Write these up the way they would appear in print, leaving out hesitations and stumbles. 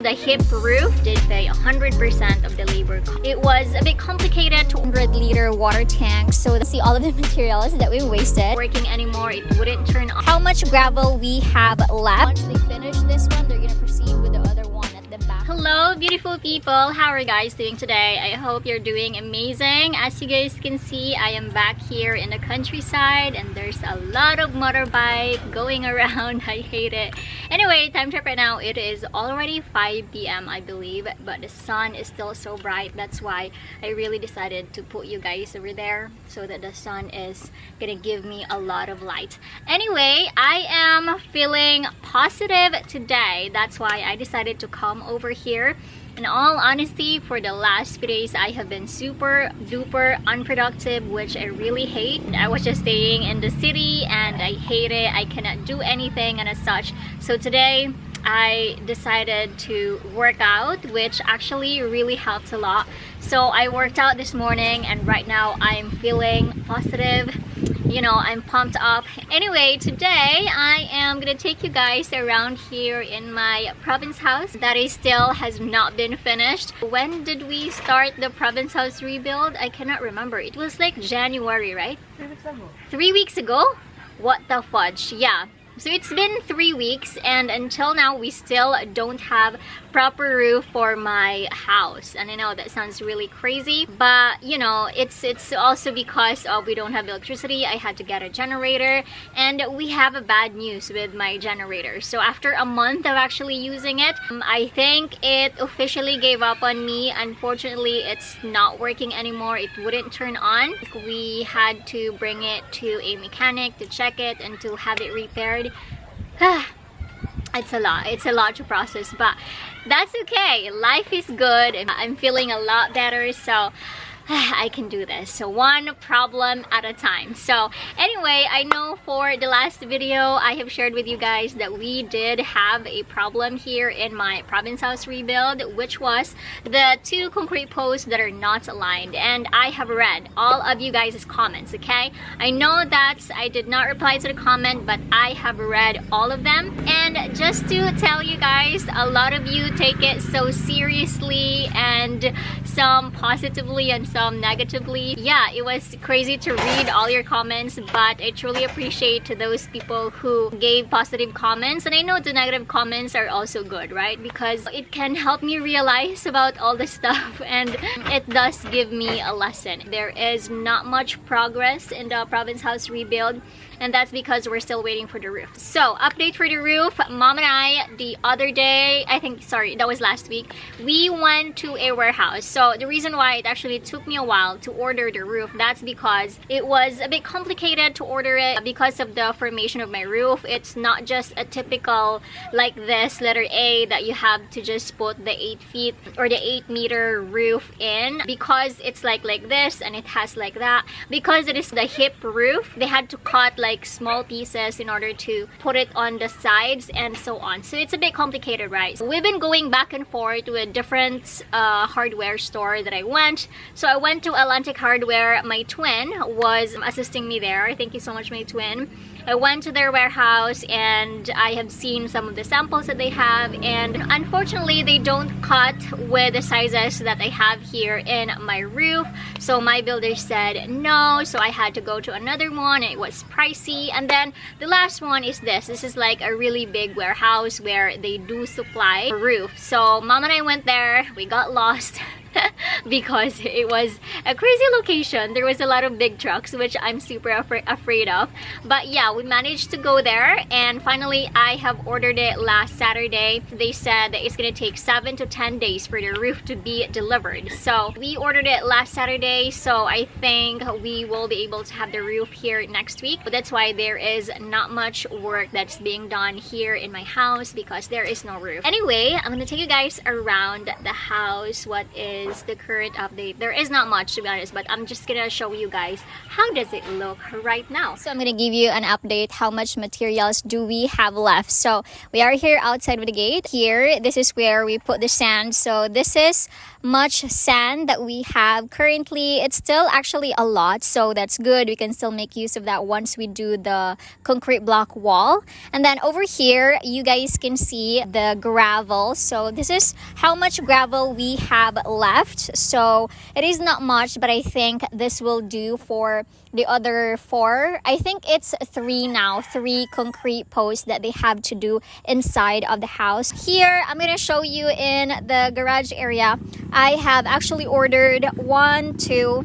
the hip roof, did pay 100% of the labor cost. It was a bit complicated. 100-liter water tank, so see all of the materials that we wasted. Working anymore, it wouldn't turn on. How much gravel we have left. Once they finish this one, they're gonna proceed with the other one at the back. Hello beautiful people, how are you guys doing today? I hope you're doing amazing. As you guys can see, I am back here in the countryside and there's a lot of motorbike going around. I hate it. Anyway, time check right now, it is already 5 p.m. I believe, but the sun is still so bright. That's why I really decided to put you guys over there so that the sun is gonna give me a lot of light. Anyway, I am feeling positive today. That's why I decided to come over here. In all honesty, for the last few days, I have been super duper unproductive, which I really hate. I was just staying in the city and I hate it. I cannot do anything and as such. So today, I decided to work out, which actually really helps a lot. So I worked out this morning and right now I'm feeling positive. You know, I'm pumped up. Anyway, today I am gonna take you guys around here in my province house that is still has not been finished. When did we start the province house rebuild? I cannot remember. It was like January, right? 3 weeks ago. 3 weeks ago? What the fudge? Yeah. So it's been 3 weeks and until now we still don't have proper roof for my house. And I know that sounds really crazy, but you know, it's also because we don't have electricity. I had to get a generator and we have a bad news with my generator. So after a month of actually using it, I think it officially gave up on me. Unfortunately, it's not working anymore. It wouldn't turn on. We had to bring it to a mechanic to check it and to have it repaired. It's a lot to process, but that's okay. Life is good. I'm feeling a lot better, so I can do this. So one problem at a time. So anyway, I know for the last video I have shared with you guys that we did have a problem here in my province house rebuild, which was the 2 concrete posts that are not aligned. And I have read all of you guys' comments, okay? I know that I did not reply to the comment, but I have read all of them. And just to tell you guys, a lot of you take it so seriously, and some positively and some negatively. Yeah, it was crazy to read all your comments, but I truly appreciate to those people who gave positive comments. And I know the negative comments are also good, right? Because it can help me realize about all the stuff and it does give me a lesson. There is not much progress in the province house rebuild, and that's because we're still waiting for the roof. So, update for the roof. Mom and I, the other day, I think, sorry, that was last week, we went to a warehouse. So, the reason why it actually took me a while to order the roof, that's because it was a bit complicated to order it because of the formation of my roof. It's not just a typical, like this, letter A, that you have to just put the 8 feet or the 8-meter roof in. Because it's like this and it has like that. Because it is the hip roof, they had to cut like small pieces in order to put it on the sides and so on. So it's a bit complicated, right? So we've been going back and forth to a different hardware store that I went. So I went to Atlantic Hardware. My twin was assisting me there. Thank you so much, my twin. I went to their warehouse and I have seen some of the samples that they have, and unfortunately they don't cut with the sizes that I have here in my roof. So my builder said no, so I had to go to another one and it was pricey. And then the last one is this. This is like a really big warehouse where they do supply a roof. So mom and I went there, we got lost. Because it was a crazy location. There was a lot of big trucks, which I'm super afraid of. But yeah, we managed to go there, and finally I have ordered it last Saturday. They said that it's gonna take 7 to 10 days for the roof to be delivered. So we ordered it last Saturday, so I think we will be able to have the roof here next week. But that's why there is not much work that's being done here in my house, because there is no roof. Anyway, I'm gonna take you guys around the house. What is the current update. There is not much, to be honest, but I'm just gonna show you guys how does it look right now. So I'm gonna give you an update how much materials do we have left. So we are here outside of the gate. Here, this is where we put the sand. So this is much sand that we have currently. It's still actually a lot, so that's good. We can still make use of that once we do the concrete block wall. And then over here, you guys can see the gravel. So this is how much gravel we have left. So it is not much, but I think this will do for the other 4. I think it's 3 now, 3 concrete posts that they have to do inside of the house. Here, I'm gonna show you in the garage area. I have actually ordered 1, 2,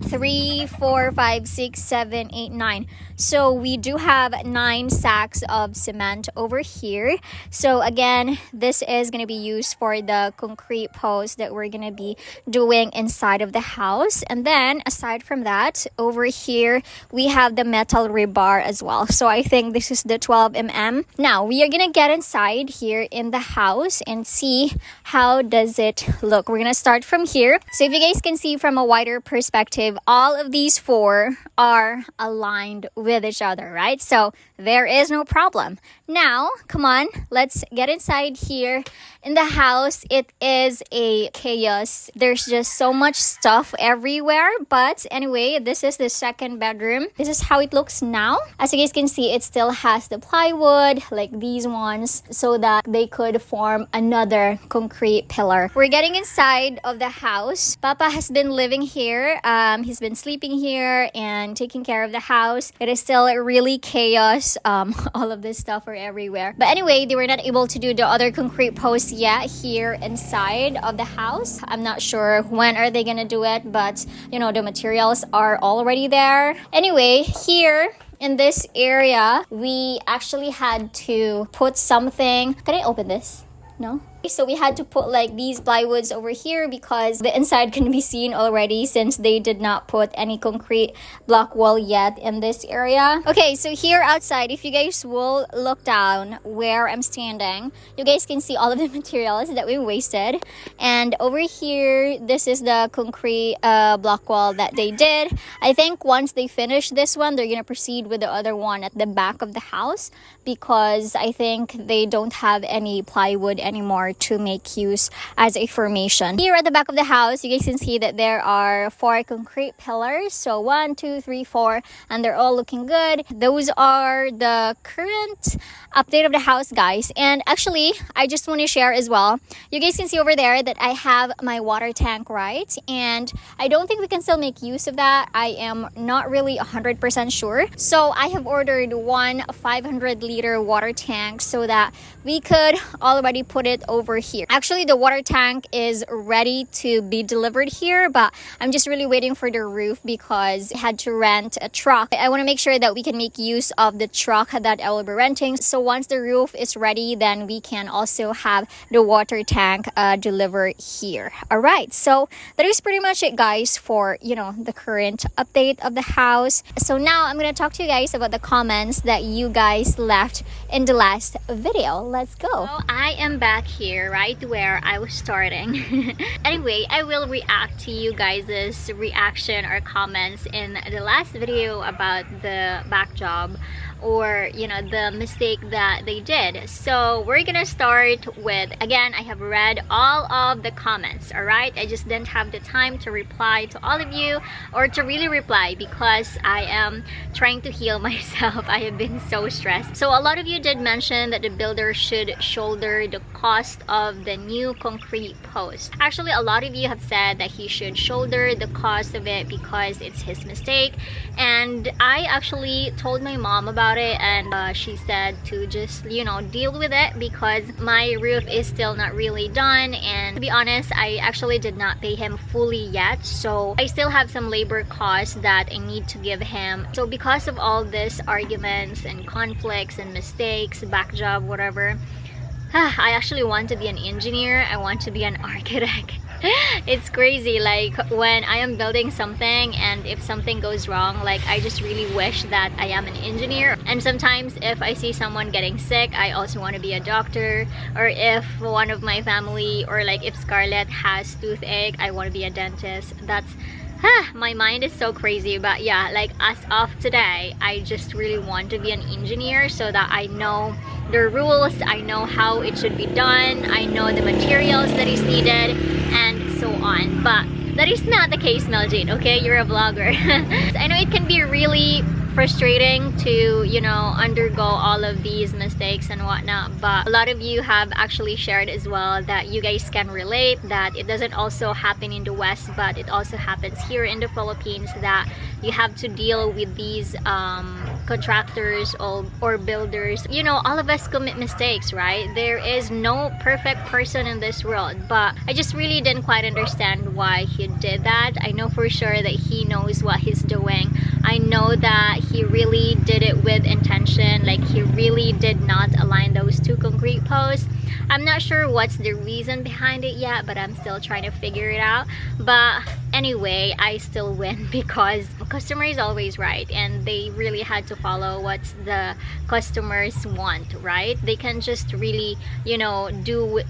3, 4, 5, 6, 7, 8, 9. So we do have 9 sacks of cement over here. So again, this is going to be used for the concrete post that we're going to be doing inside of the house. And then aside from that, over here, we have the metal rebar as well. So I think this is the 12 mm. Now we are going to get inside here in the house and see how does it look. We're going to start from here. So if you guys can see from a wider perspective, all of these 4 are aligned with each other, right? So there is no problem. Now, come on, let's get inside here. In the house, it is a chaos. There's just so much stuff everywhere. But anyway, this is the second bedroom. This is how it looks now. As you guys can see, it still has the plywood, like these ones, so that they could form another concrete pillar. We're getting inside of the house. Papa has been living here. He's been sleeping here and taking care of the house. It is still really chaos. All of this stuff are everywhere. But anyway, they were not able to do the other concrete posts yet here inside of the house. I'm not sure when are they gonna do it, but you know, the materials are already there. Anyway, here in this area, we actually had to put something. Can I open this? No? So we had to put like these plywoods over here because the inside can be seen already since they did not put any concrete block wall yet in this area. Okay, so here outside, if you guys will look down where I'm standing, you guys can see all of the materials that we wasted. And over here, this is the concrete block wall that they did. I think once they finish this one, they're gonna proceed with the other one at the back of the house because I think they don't have any plywood anymore to make use as a formation. Here at the back of the house, you guys can see that there are 4 concrete pillars. So 1, 2, 3, 4, and they're all looking good. Those are the current update of the house, guys. And actually, I just want to share as well. You guys can see over there that I have my water tank, right? And I don't think we can still make use of that. I am not really 100% sure. So I have ordered one 500-liter water tank so that we could already put it over here. Actually, the water tank is ready to be delivered here, but I'm just really waiting for the roof because I had to rent a truck. I want to make sure that we can make use of the truck that I will be renting. So once the roof is ready, then we can also have the water tank delivered here. All right, so that is pretty much it, guys, for the current update of the house. So now I'm gonna talk to you guys about the comments that you guys left in the last video. Let's go. So I am back here right where I was starting. Anyway, I will react to you guys' reaction or comments in the last video about the back job or the mistake that they did. So we're gonna start with, again, I have read all of the comments. All right, I just didn't have the time to reply to all of you, or to really reply, because I am trying to heal myself. I have been so stressed. So a lot of you did mention that the builder should shoulder the cost of the new concrete post. Actually, a lot of you have said that he should shoulder the cost of it because it's his mistake, and I actually told my mom about it, and she said to just deal with it because my roof is still not really done. And to be honest, I actually did not pay him fully yet, so I still have some labor costs that I need to give him. So because of all this arguments and conflicts and mistakes, back job, whatever, I actually want to be an engineer. I want to be an architect. It's crazy, like when I am building something and if something goes wrong, like I just really wish that I am an engineer. And sometimes if I see someone getting sick, I also want to be a doctor. Or if one of my family, or like if Scarlett has toothache, I want to be a dentist. That's my mind is so crazy. But yeah, like as of today, I just really want to be an engineer so that I know the rules, I know how it should be done, I know the materials that is needed, and so on. But that is not the case, Meljean, okay? You're a vlogger. I know it can be really frustrating to, you know, undergo all of these mistakes and whatnot, but a lot of you have actually shared as well that you guys can relate, that it doesn't also happen in the West, but it also happens here in the Philippines, that you have to deal with these contractors or builders. You know, all of us commit mistakes, right? There is no perfect person in this world, but I just really didn't quite understand why he did that. I know for sure that he knows what he's doing. I know that he really did it with intention, like he really did not align those two concrete posts. I'm not sure what's the reason behind it yet, but I'm still trying to figure it out. But anyway, I still win because the customer is always right, and they really had to follow what the customers want, right? They can just really, you know,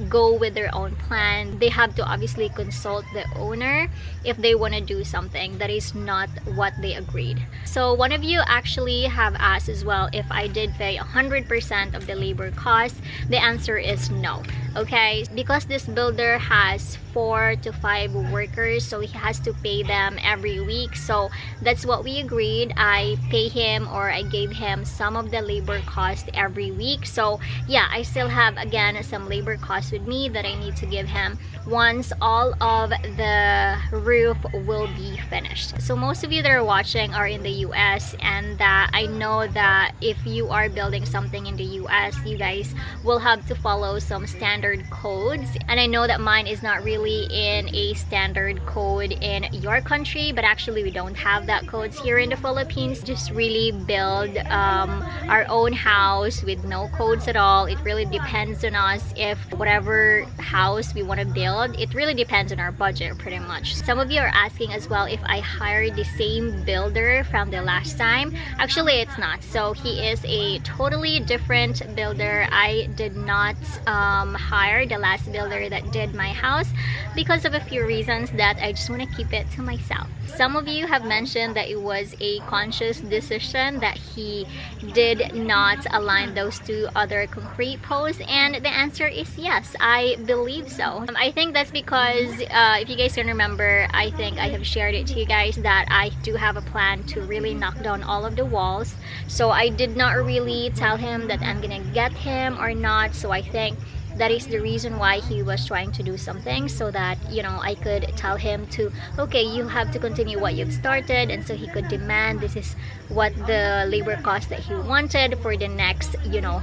go with their own plan. They have to obviously consult the owner if they want to do something that is not what they agreed. So one of you actually have asked as well if I did pay 100% of the labor cost. The answer is no. Okay, because this builder has 4 to 5 workers, so he has to pay them every week. So that's what we agreed. I pay him, or I gave him some of the labor cost every week. So yeah, I still have again some labor costs with me that I need to give him once all of the roof will be finished. So most of you that are watching are in the US, and that I know that if you are building something in the US, you guys will have to follow some standard codes. And I know that mine is not really in a standard code in your country, but actually we don't have that codes here in the Philippines. Just really build our own house with no codes at all. It really depends on us if whatever house we want to build. It really depends on our budget pretty much. Some of you are asking as well if I hired the same builder from the last time. Actually it's not. So he is a totally different builder. I did not hire the last builder that did my house because of a few reasons that I just want to keep it to myself. Some of you have mentioned that it was a conscious decision that he did not align those two other concrete posts, and the answer is yes, I believe so. I think that's because if you guys can remember, I think I have shared it to you guys that I do have a plan to really knock down all of the walls. So I did not really tell him that I'm gonna get him or not. So I think that is the reason why he was trying to do something, so that, you know, I could tell him to, okay, you have to continue what you've started, and so he could demand this is what the labor cost that he wanted for the next, you know,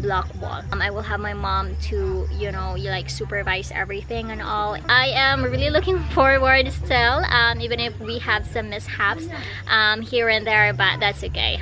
block wall. I will have my mom to, you know, like supervise everything and all. I am really looking forward still, even if we have some mishaps here and there, but that's okay.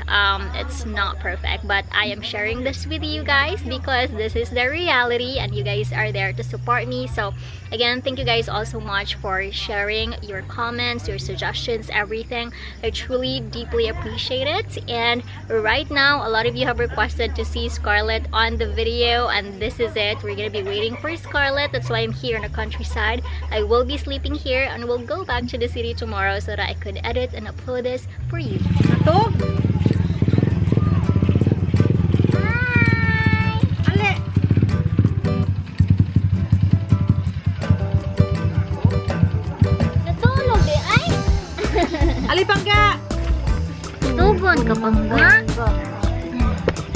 It's not perfect, but I am sharing this with you guys because this is the reality, and you guys are there to support me. So again, thank you guys all so much for sharing your comments, your suggestions, everything. I truly deeply appreciate it. And right now, a lot of you have requested to see Scarlett on the video, and this is it. We're gonna be waiting for Scarlett. That's why I'm here in the countryside. I will be sleeping here, and we'll go back to the city tomorrow so that I could edit and upload this for you. Ito? Ali Pangga! Tugon ka, Pangga?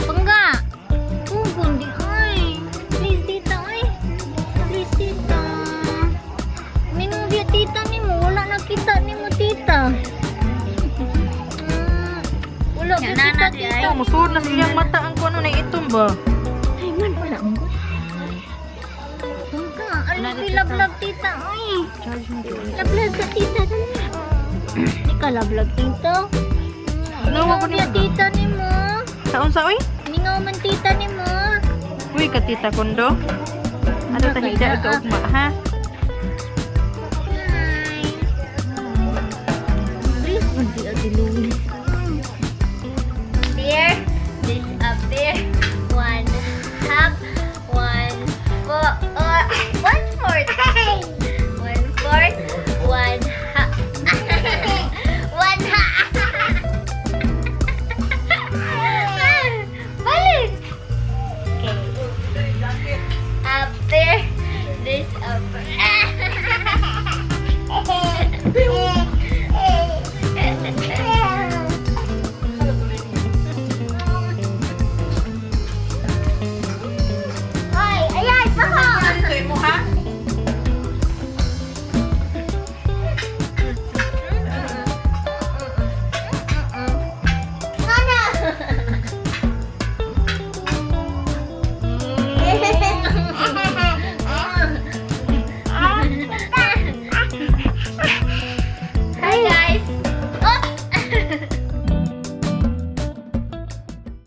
Pangga! Tugon di, ay! Please, tita, ay! Please, tita! Minong di, tita ni mo. Wala nakita ni mo, tita. Wala kita, tita. Oh, musuod na siyang mata ang kuno na itom ba? Ay, man pala mo. Pangga, alam ko love, tita, ay! Love ka, tita. Di ka love, tita. Nawa ko niya tita ni mo. Saon sa oy? Ningaw man tita ni mo. Uy, katita kondo. Ano tahigda ka ugma, ha? Beer, this a beer, one half, one